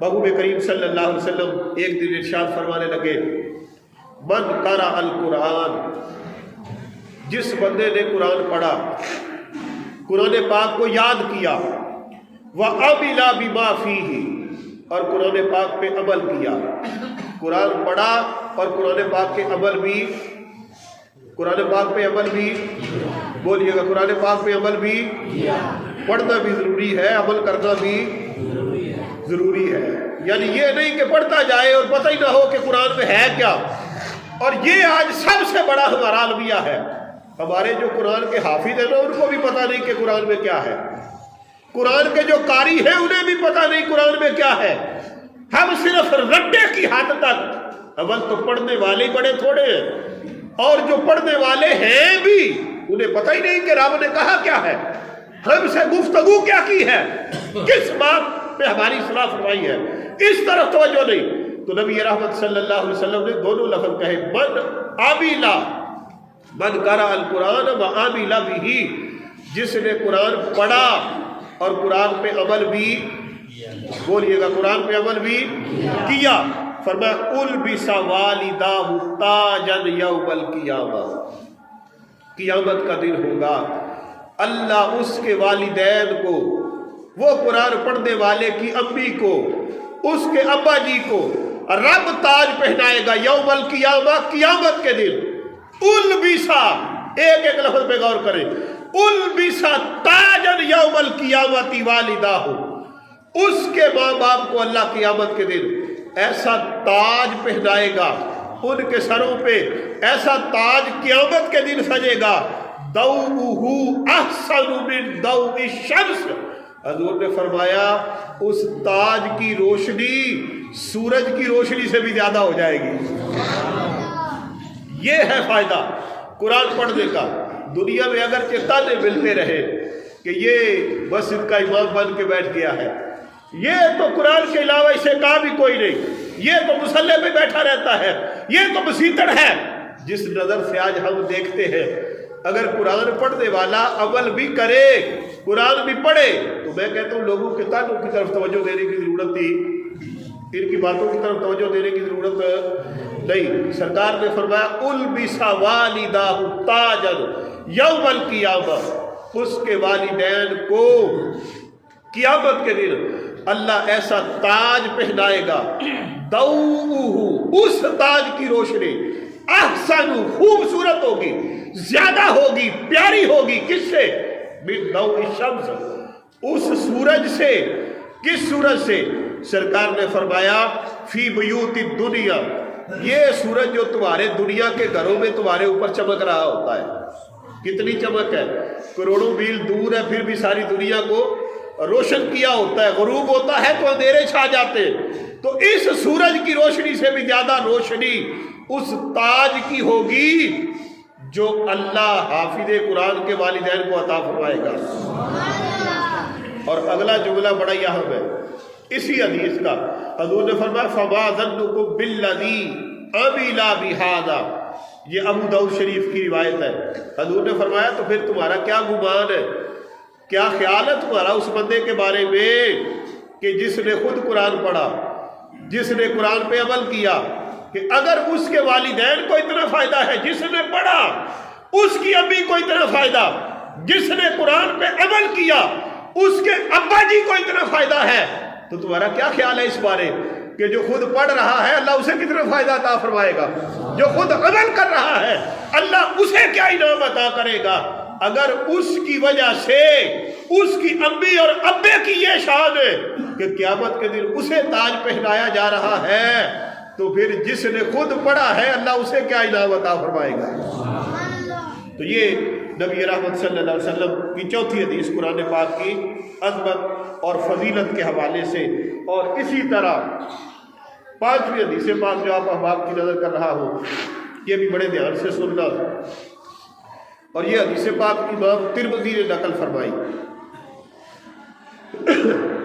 محبوب کریم صلی اللہ علیہ وسلم ایک دن ارشاد فرمانے لگے، من قرأ القرآن، جس بندے نے قرآن پڑھا، قرآن پاک کو یاد کیا، وَعَمِلَ بِمَا فِيهِ، اور قرآن پاک پہ عمل کیا، قرآن پڑھا اور قرآن پاک کے عمل بھی، قرآن پاک پہ عمل بھی، بولیے گا قرآن پاک پہ عمل بھی، پڑھنا بھی ضروری ہے، عمل کرنا بھی ضروری ہے۔ یعنی یہ نہیں کہ پڑھتا جائے اور پتہ ہی نہ ہو کہ قرآن میں ہے کیا۔ اور یہ آج سب سے بڑا ہمارا المیہ ہے، ہمارے جو قرآن کے حافظ ہیں نا ان کو بھی پتہ نہیں کہ قرآن میں کیا ہے، قرآن کے جو قاری ہیں انہیں بھی پتہ نہیں قرآن میں کیا ہے۔ ہم صرف رٹے کی حد تک، اول تو پڑھنے والے بڑے تھوڑے ہیں، اور جو پڑھنے والے ہیں بھی انہیں پتہ ہی نہیں کہ رب نے کہا کیا ہے، ہم سے گفتگو کیا کی ہے، کس بات پہ ہماری اصلاح فرمائی ہے، اس طرف توجہ نہیں۔ تو نبی رحمت صلی اللہ علیہ وسلم نے دونوں لفظ کہے، من عمل، من قرأ القرآن وعمل بہ، جس نے قرآن پڑھا اور قرآن پہ عمل بھی، بولیے گا قرآن پہ عمل بھی کیا، فرمایا البس والداہ تاجا یوم القیامہ، قیامت کا دن ہوگا اللہ اس کے والدین کو، وہ قرآن پڑھنے والے کی امی کو، اس کے ابا جی کو رب تاج پہنائے گا یوم القیامہ، قیامت کے دن۔ البسا، ایک ایک لفظ پہ غور کریں، البسا تاجا یوم القیامت والداہ، اس کے ماں باپ کو اللہ قیامت کے دن ایسا تاج پہنائے گا، ان کے سروں پہ ایسا تاج قیامت کے دن سجے گا، ضوءہ احسن من ضوء الشمس، حضور نے فرمایا اس تاج کی روشنی سورج کی روشنی سے بھی زیادہ ہو جائے گی۔ یہ ہے فائدہ قرآن پڑھنے کا۔ دنیا میں اگر تانے ملتے رہے کہ یہ بس ان کا امام بن کے بیٹھ گیا ہے، یہ تو قرآن کے علاوہ اسے کہا بھی کوئی نہیں، یہ تو مصلی پہ بیٹھا رہتا ہے، یہ تو مسیتڑ ہے، جس نظر سے آج ہم دیکھتے ہیں، اگر قرآن پڑھنے والا عمل بھی کرے، قرآن بھی پڑھے، تو میں کہتا ہوں لوگوں کے تانوں کی طرف توجہ دینے کی ضرورت تھی، ان کی باتوں کی طرف توجہ دینے کی ضرورت نہیں۔ سرکار نے فرمایا البس والداہ تاجا یوم القیامہ، اس کے والدین کو قیامت کے دن اللہ ایسا تاج پہنائے گا، ضوءہ، اس تاج کی روشنی، احسن، خوبصورت ہوگی، زیادہ ہوگی، پیاری ہوگی، کس سے؟ من ضوء الشمس، اس سورج سے۔ کس سورج سے؟ سرکار نے فرمایا فی بیوت الدنیا، یہ سورج جو تمہارے دنیا کے گھروں میں تمہارے اوپر چمک رہا ہوتا ہے، کتنی چمک ہے، کروڑوں میل دور ہے، پھر بھی ساری دنیا کو روشن کیا ہوتا ہے، غروب ہوتا ہے تو اندھیرے چھا جاتے ہیں، تو اس سورج کی روشنی سے بھی زیادہ روشنی اس تاج کی ہوگی جو اللہ حافظ قرآن کے والدین کو عطا فرمائے گا۔ اور اگلا جملہ بڑا اہم ہے اسی حدیث کا، حضور نے فرمایا فما ظنکم بالذی عمل بہذا، یہ ابو داؤد شریف کی روایت ہے۔ حضور نے فرمایا تو پھر تمہارا کیا گمان ہے، کیا خیال ہے تمہارا اس بندے کے بارے میں کہ جس نے خود قرآن پڑھا، جس نے قرآن پہ عمل کیا، کہ اگر اس کے والدین کو اتنا فائدہ ہے، جس نے پڑھا اس کی امی کو اتنا فائدہ، جس نے قرآن پہ عمل کیا اس کے ابا جی کو اتنا فائدہ ہے، تو تمہارا کیا خیال ہے اس بارے کہ جو خود پڑھ رہا ہے اللہ اسے کتنا فائدہ عطا فرمائے گا، جو خود عمل کر رہا ہے اللہ اسے کیا انعام عطا کرے گا۔ اگر اس کی وجہ سے اس کی امی اور ابے کی یہ شان ہے کہ قیامت کے دن اسے تاج پہنایا جا رہا ہے، تو پھر جس نے خود پڑھا ہے اللہ اسے کیا انعام عطا فرمائے گا۔ تو یہ نبی رحمت صلی اللہ علیہ وسلم کی چوتھی حدیث قرآن پاک کی عظمت اور فضیلت کے حوالے سے، اور اسی طرح پانچویں حدیث پاک جو آپ احباب کی نظر کر رہا ہوں، یہ بھی بڑے دھیان سے سننا، اور یہ حدیث پاک امام ترمذی نے نقل فرمائی۔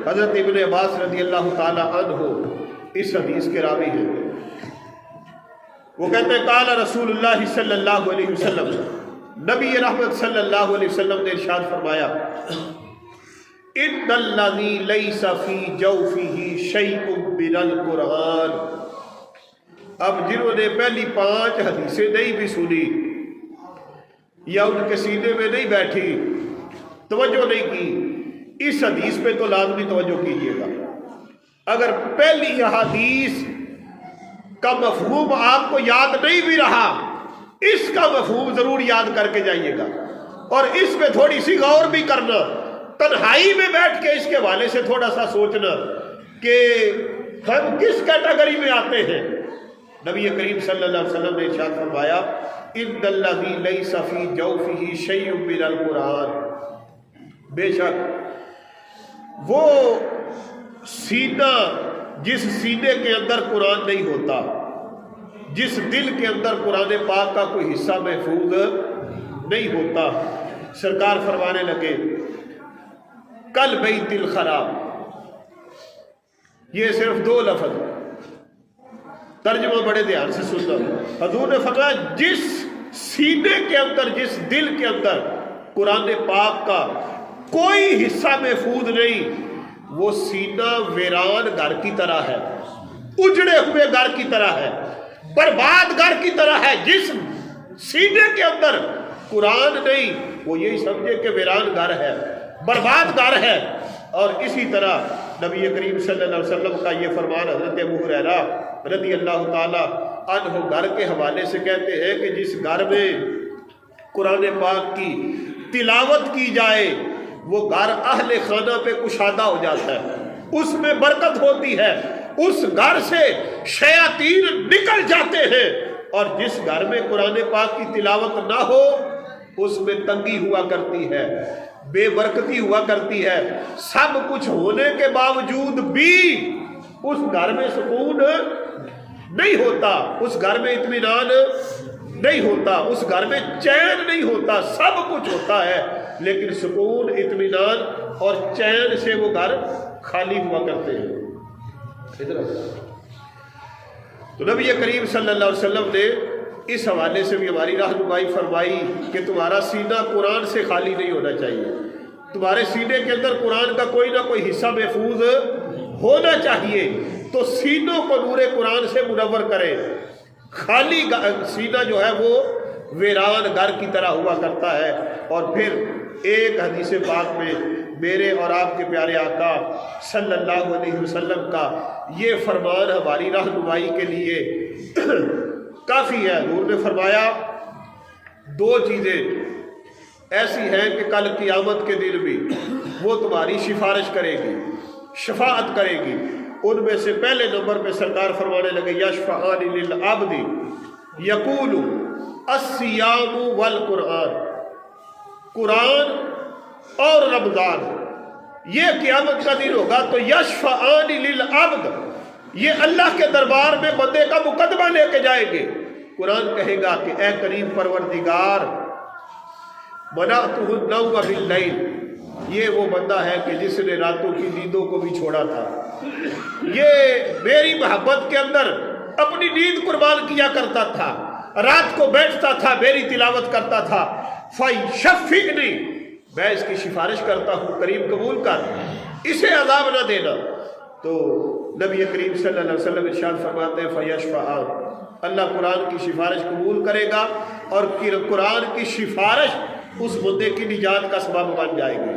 حضرت ابن عباس رضی اللہ تعالی عنہ اس حدیث کے راوی ہیں، وہ کہتے ہیں قال رسول اللہ صلی اللہ علیہ وسلم، نبی رحمت صلی اللہ علیہ وسلم نے ارشاد فرمایا ان الذی لیس فی جوفہ شیء من القرآن. اب جنہوں نے پہلی 5 حدیثیں نہیں بھی سنی یا ان کے سینے میں نہیں بیٹھی، توجہ نہیں کی، اس حدیث پہ تو لازمی توجہ کیجیے گا. اگر پہلی حدیث کا مفہوم آپ کو یاد نہیں بھی رہا، اس کا مفہوم ضرور یاد کر کے جائیے گا، اور اس پہ تھوڑی سی غور بھی کرنا، تنہائی میں بیٹھ کے اس کے حوالے سے تھوڑا سا سوچنا کہ ہم کس کیٹیگری میں آتے ہیں. نبی کریم صلی اللہ علیہ وسلم نے ارشاد فرمایا ان الذی لیس فی جوفہ شیء من القرآن، بے شک وہ سینہ جس سینے کے اندر قرآن نہیں ہوتا، جس دل کے اندر قرآن پاک کا کوئی حصہ محفوظ نہیں ہوتا، سرکار فرمانے لگے کل بیت الخراب. یہ صرف 2 لفظ، ترجمہ بڑے دھیان سے سننا. حضور نے فرمایا جس سینے کے اندر، جس دل کے اندر قرآن پاک کا کوئی حصہ محفوظ نہیں، وہ سینہ ویران گھر کی طرح ہے، اجڑے ہوئے گھر کی طرح ہے، برباد گھر کی طرح ہے. جس سینے کے اندر قرآن نہیں، وہ یہی سمجھے کہ ویران گھر ہے، برباد گھر ہے. اور اسی طرح نبی کریم صلی اللہ علیہ وسلم کا یہ فرمان حضرت ابو ہریرہ رضی اللہ تعالی عنہ گھر کے حوالے سے کہتے ہیں کہ جس گھر میں قرآن پاک کی تلاوت کی جائے وہ گھر اہل خانہ پہ کشادہ ہو جاتا ہے، اس میں برکت ہوتی ہے، اس گھر سے شیاطین نکل جاتے ہیں. اور جس گھر میں قرآن پاک کی تلاوت نہ ہو اس میں تنگی ہوا کرتی ہے، بے برکتی ہوا کرتی ہے. سب کچھ ہونے کے باوجود بھی اس گھر میں سکون نہیں ہوتا، اس گھر میں اطمینان نہیں ہوتا، اس گھر میں چین نہیں ہوتا. سب کچھ ہوتا ہے لیکن سکون، اطمینان اور چین سے وہ گھر خالی ہوا کرتے ہیں. تو نبی کریم صلی اللہ علیہ وسلم نے اس حوالے سے بھی ہماری رہنمائی فرمائی کہ تمہارا سینہ قرآن سے خالی نہیں ہونا چاہیے، تمہارے سینے کے اندر قرآن کا کوئی نہ کوئی حصہ محفوظ ہونا چاہیے. تو سینوں کو نور قرآن سے منور کرے. خالی سینہ جو ہے وہ ویران گھر کی طرح ہوا کرتا ہے. اور پھر ایک حدیث پاک میں میرے اور آپ کے پیارے آقا صلی اللہ علیہ وسلم کا یہ فرمان ہماری رہنمائی کے لیے کافی ہے. حضور نے فرمایا 2 چیزیں ایسی ہیں کہ کل قیامت کے دن بھی وہ تمہاری سفارش کرے گی، شفاعت کرے گی. ان میں سے پہلے نمبر پہ سرکار فرمانے لگے یشفعان للعبد یقول الصیام والقرآن، قرآن اور رمضان. یہ قیامت کا دن ہوگا تو یشفعان للعبد، یہ اللہ کے دربار میں بندے کا مقدمہ لے کے جائیں گے. قرآن کہے گا کہ اے کریم پروردگار منعتہ النوم باللیل، یہ وہ بندہ ہے کہ جس نے راتوں کی نیندوں کو بھی چھوڑا تھا، یہ میری محبت کے اندر اپنی نیند قربان کیا کرتا تھا، رات کو بیٹھتا تھا، میری تلاوت کرتا تھا. فَيَشْفِعْنِي، میں اس کی سفارش کرتا ہوں، کریم قبول کر، اسے عذاب نہ دینا. تو نبی کریم صلی اللہ علیہ وسلم ارشاد فرماتے ہیں فَيَشْفَعَانِ، اللہ قرآن کی سفارش قبول کرے گا اور قرآن کی سفارش اس بندے کی نجات کا سبب بن جائے گی.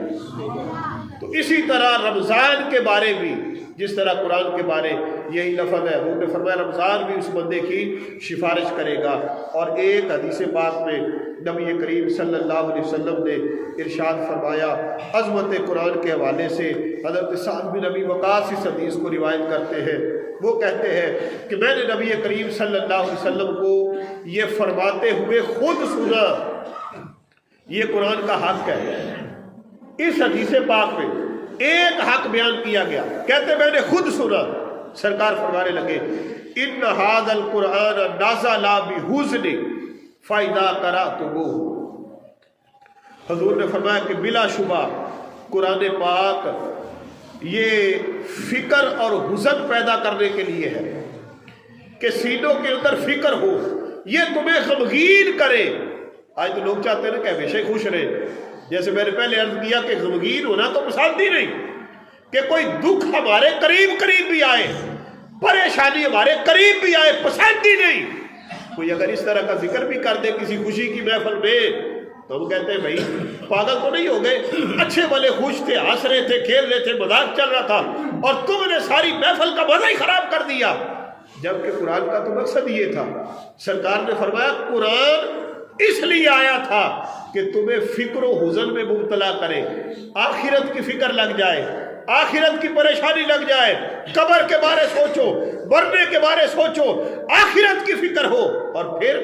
تو اسی طرح رمضان کے بارے بھی جس طرح قرآن کے بارے یہی لفظ ہے، حضور نے فرمایا رمضان بھی اس بندے کی سفارش کرے گا. اور ایک حدیث پاک میں نبی کریم صلی اللہ علیہ وسلم نے ارشاد فرمایا عظمت قرآن کے حوالے سے. حضرت سعد بن ابی وقاص اس حدیث کو روایت کرتے ہیں، وہ کہتے ہیں کہ میں نے نبی کریم صلی اللہ علیہ وسلم کو یہ فرماتے ہوئے خود سنا. یہ قرآن کا حق ہے. اس حدیث پاک میں ایک حق بیان کیا گیا، کہتے میں نے خود سنا. سرکار فرمانے لگے ان ھذا القرآن نزل بحزن فاذا قرأتموہ. حضور نے فرمایا کہ بلا شبہ قرآن پاک یہ فکر اور حزن پیدا کرنے کے لیے ہے کہ سینوں کے اندر فکر ہو، یہ تمہیں غمگین کرے. آج تو لوگ چاہتے ہیں کہ ہمیشہ خوش رہے، جیسے میں نے پہلے عرض کیا کہ غمگین ہونا تو پسند ہی نہیں، کہ کوئی دکھ ہمارے قریب بھی آئے پریشانی ہمارے قریب بھی آئے پسند ہی نہیں. کوئی اگر اس طرح کا ذکر بھی کر دے کسی خوشی کی محفل میں تو ہم کہتے ہیں بھائی پاگل تو نہیں ہو گئے, اچھے بھلے خوش تھے, ہنس رہے تھے, کھیل رہے تھے, مذاق چل رہا تھا اور تم نے ساری محفل کا مزہ ہی خراب کر دیا. جبکہ قرآن کا تو مقصد یہ تھا, سرکار نے فرمایا قرآن اس لیے آیا تھا کہ تمہیں فکر و حزن میں مبتلا کرے, آخرت کی فکر لگ جائے, آخرت کی پریشانی لگ جائے, قبر کے بارے سوچو, مرنے کے بارے سوچو, آخرت کی فکر ہو. اور پھر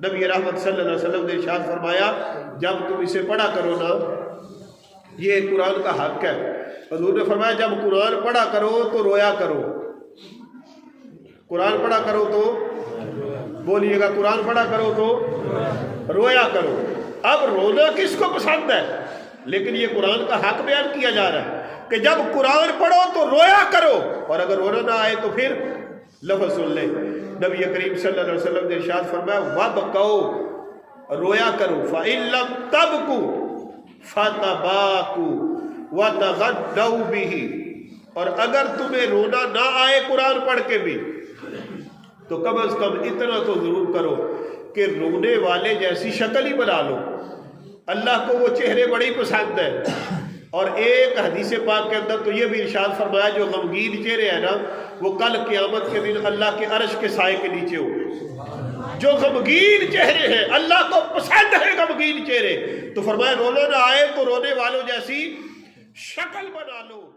نبی رحمت صلی اللہ علیہ وسلم نے ارشاد فرمایا جب تم اسے پڑھا کرو نا, یہ قرآن کا حق ہے. حضور نے فرمایا جب قرآن پڑھا کرو تو رویا کرو. قرآن پڑھا کرو تو بولیے گا, قرآن پڑھا کرو تو رویا کرو. اب رونا کس کو پسند ہے, لیکن یہ قرآن کا حق بیان کیا جا رہا ہے کہ جب قرآن پڑھو تو رویا کرو, اور اگر رونا نہ آئے تو پھر لفظ سن لیں. نبی کریم صلی اللہ علیہ وسلم نے ارشاد فرمایا وَبْكَوْا, رویا کرو, فَإِن لَمْ تَبْكُوا فَتَبَاكُوا وَتَغَدَّوْا بِهِ, اور اگر تمہیں رونا نہ آئے قرآن پڑھ کے بھی تو کم از کم اتنا تو ضرور کرو کہ رونے والے جیسی شکل ہی بنا لو. اللہ کو وہ چہرے بڑی پسند ہے. اور ایک حدیث پاک کے اندر تو یہ بھی ارشاد فرمایا جو غمگین چہرے ہیں نا وہ کل قیامت کے دن اللہ کے عرش کے سائے کے نیچے ہوں گے. جو غمگین چہرے ہیں اللہ کو پسند ہے غمگین چہرے, تو فرمایا رونا نہ آئے تو رونے والوں جیسی شکل بنا لو.